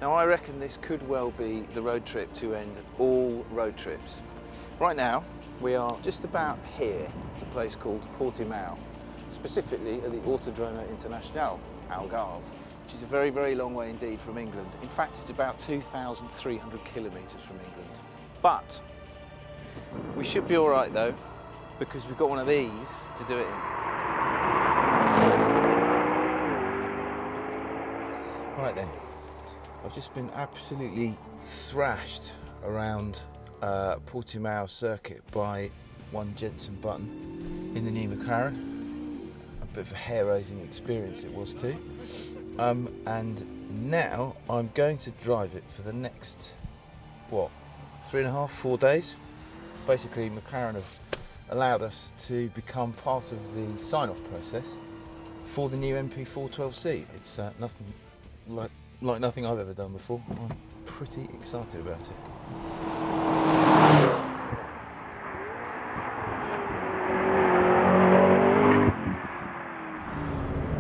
Now I reckon this could well be the road trip to end all road trips. Right now we are just about here at a place called Portimao, specifically at the Autodroma International, Algarve, which is a very, very long way indeed from England. In fact, it's about 2,300 kilometres from England. But we should be all right though, because we've got one of these to do it in. Right then, I've just been absolutely thrashed around Portimao circuit by one Jensen Button in the new McLaren. A bit of a hair-raising experience it was too. And now I'm going to drive it for the next, what, 3.5, 4 days. Basically, McLaren have allowed us to become part of the sign-off process for the new MP4-12C. It's nothing like nothing I've ever done before. I'm pretty excited about it.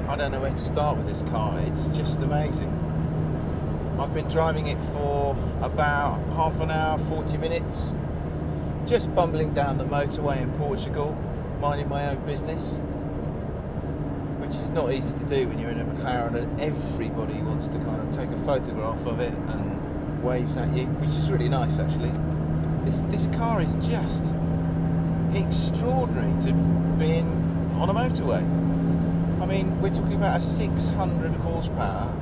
I don't know where to start with this car. It's just amazing. I've been driving it for about half an hour, 40 minutes, just bumbling down the motorway in Portugal, minding my own business, which is not easy to do when you're in a McLaren and everybody wants to kind of take a photograph of it and waves at you, which is really nice actually. This car is just extraordinary to be in on a motorway. I mean, we're talking about a 600 horsepower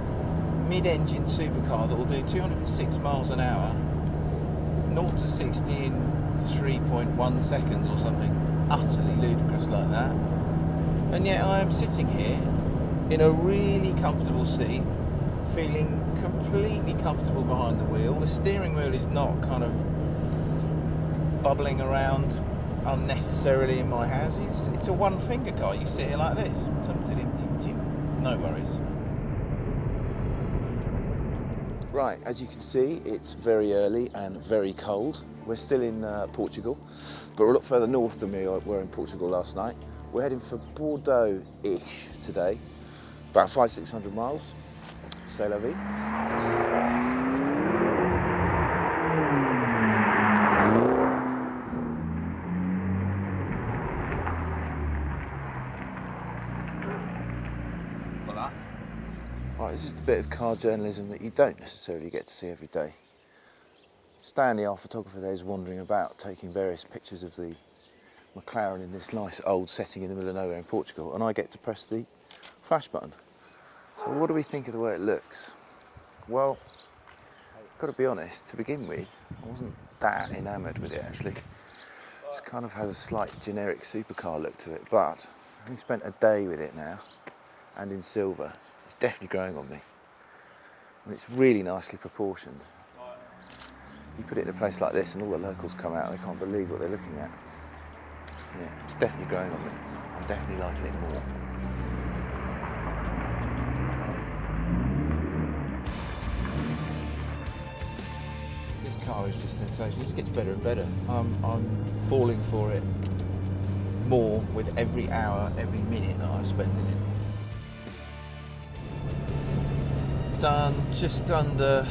mid-engine supercar that will do 206 miles an hour, 0 to 60 in 3.1 seconds or something utterly ludicrous like that. And yet I am sitting here in a really comfortable seat, feeling completely comfortable behind the wheel. The steering wheel is not kind of bubbling around unnecessarily in my hands. It's a one-finger car. You sit here like this. No worries. Right, as you can see, it's very early and very cold. We're still in Portugal, but we're a lot further north than we were in Portugal last night. We're heading for Bordeaux-ish today, about 500-600 miles. C'est la vie. Voila. Right, this is the bit of car journalism that you don't necessarily get to see every day. Stanley, our photographer there, is wandering about, taking various pictures of the McLaren in this nice old setting in the middle of nowhere in Portugal, and I get to press the flash button. So what do we think of the way it looks? Well, I've got to be honest, to begin with, I wasn't that enamoured with it actually. It kind of has a slight generic supercar look to it, but having spent a day with it now, and in silver, it's definitely growing on me. And it's really nicely proportioned. You put it in a place like this and all the locals come out and they can't believe what they're looking at. Yeah, it's definitely growing on me. I'm definitely liking it more. This car is just sensational. It just gets better and better. I'm falling for it more with every hour, every minute that I spend in it. Done just under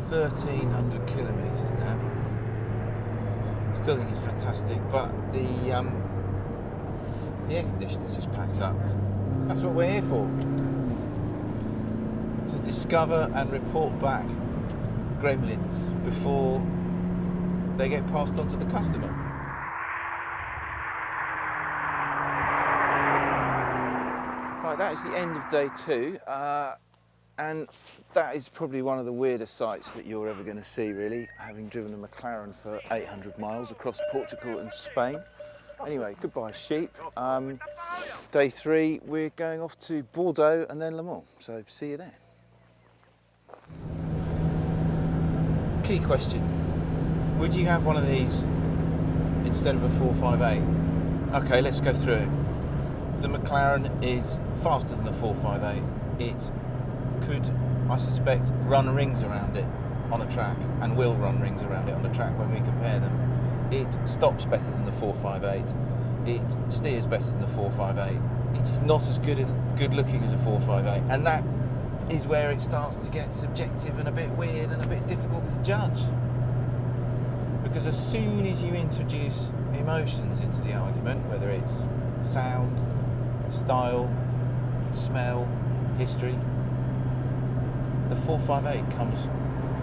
1,300 kilometres now. Still think it's fantastic, but the air conditioning's just packed up. That's what we're here for. To discover and report back gremlins before they get passed on to the customer. Right, that is the end of day 2. And that is probably one of the weirdest sights that you're ever going to see, really, having driven a McLaren for 800 miles across Portugal and Spain. Anyway, goodbye sheep. Day 3, we're going off to Bordeaux and then Le Mans, so see you there. Key question, would you have one of these instead of a 458? Okay, let's go through it. The McLaren is faster than the 458. It could, I suspect, run rings around it on a track, and will run rings around it on a track when we compare them. It stops better than the 458. It steers better than the 458. It is not as good looking as a 458, and that is where it starts to get subjective and a bit weird and a bit difficult to judge. Because as soon as you introduce emotions into the argument, whether it's sound, style, smell, history, the 458 comes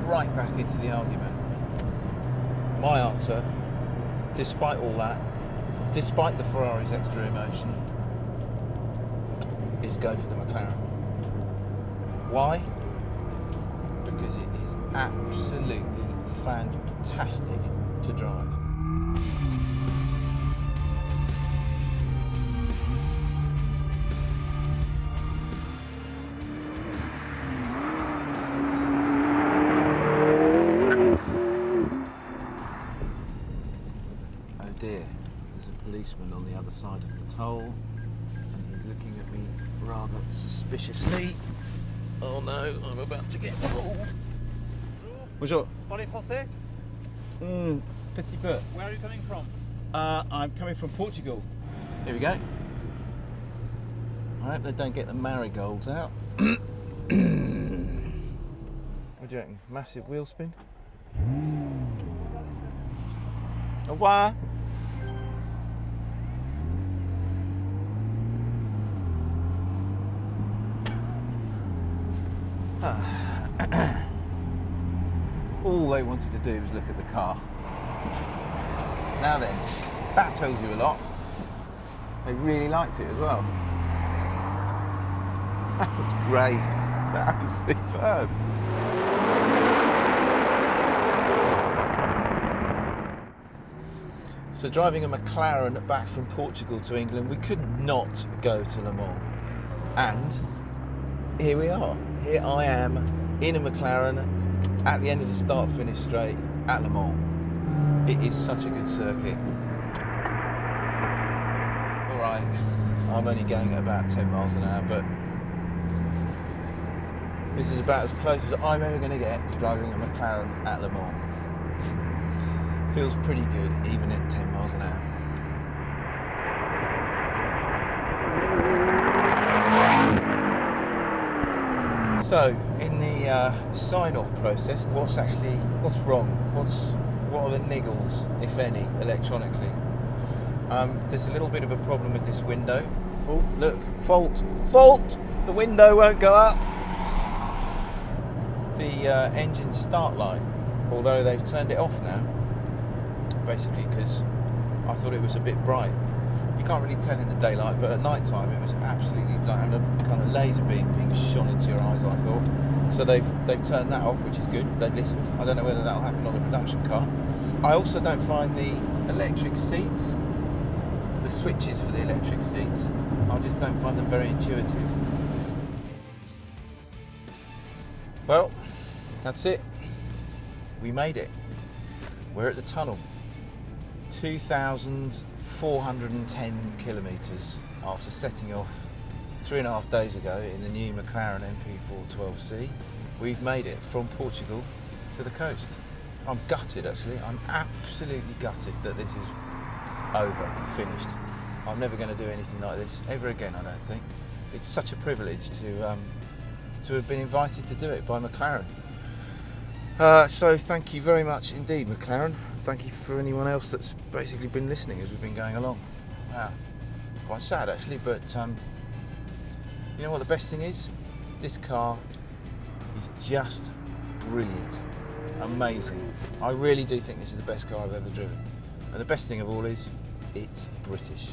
right back into the argument. My answer, despite all that, despite the Ferrari's extra emotion, is go for the McLaren. Why? Because it is absolutely fantastic to drive. Oh dear, there's a policeman on the other side of the toll and he's looking at me rather suspiciously. Oh no, I'm about to get rolled. Bonjour. Parlez français? Petit peu. Where are you coming from? I'm coming from Portugal. Here we go. I hope they don't get the marigolds out. What do you reckon? Massive wheel spin? Au revoir. All they wanted to do was look at the car. Now then, that tells you a lot. They really liked it as well. That was great. That was superb. So driving a McLaren back from Portugal to England, we could not go to Le Mans. And here we are. Here I am in a McLaren at the end of the start-finish straight at Le Mans. It is such a good circuit. Alright, I'm only going at about 10 miles an hour, but this is about as close as I'm ever going to get to driving a McLaren at Le Mans. Feels pretty good even at 10 miles an hour. So, in the sign-off process, what's wrong? What are the niggles, if any, electronically? There's a little bit of a problem with this window. Oh, look, fault! The window won't go up. The engine start light, although they've turned it off now, basically because I thought it was a bit bright. You can't really tell in the daylight, but at night time it was absolutely like having a kind of laser beam being shone into your eyes, I thought. So they've turned that off, which is good. They've listened. I don't know whether that'll happen on a production car. I also don't find the electric seats, the switches for the electric seats, I just don't find them very intuitive. Well, that's it. We made it. We're at the tunnel. 2,410 kilometres after setting off 3.5 days ago in the new McLaren MP4-12C. We've made it from Portugal to the coast. I'm gutted, actually. I'm absolutely gutted that this is over, finished. I'm never going to do anything like this ever again, I don't think. It's such a privilege to have been invited to do it by McLaren. So thank you very much indeed, McLaren. Thank you for anyone else that's basically been listening as we've been going along. Wow, quite sad actually, but you know what the best thing is? This car is just brilliant, amazing. I really do think this is the best car I've ever driven. And the best thing of all is, it's British.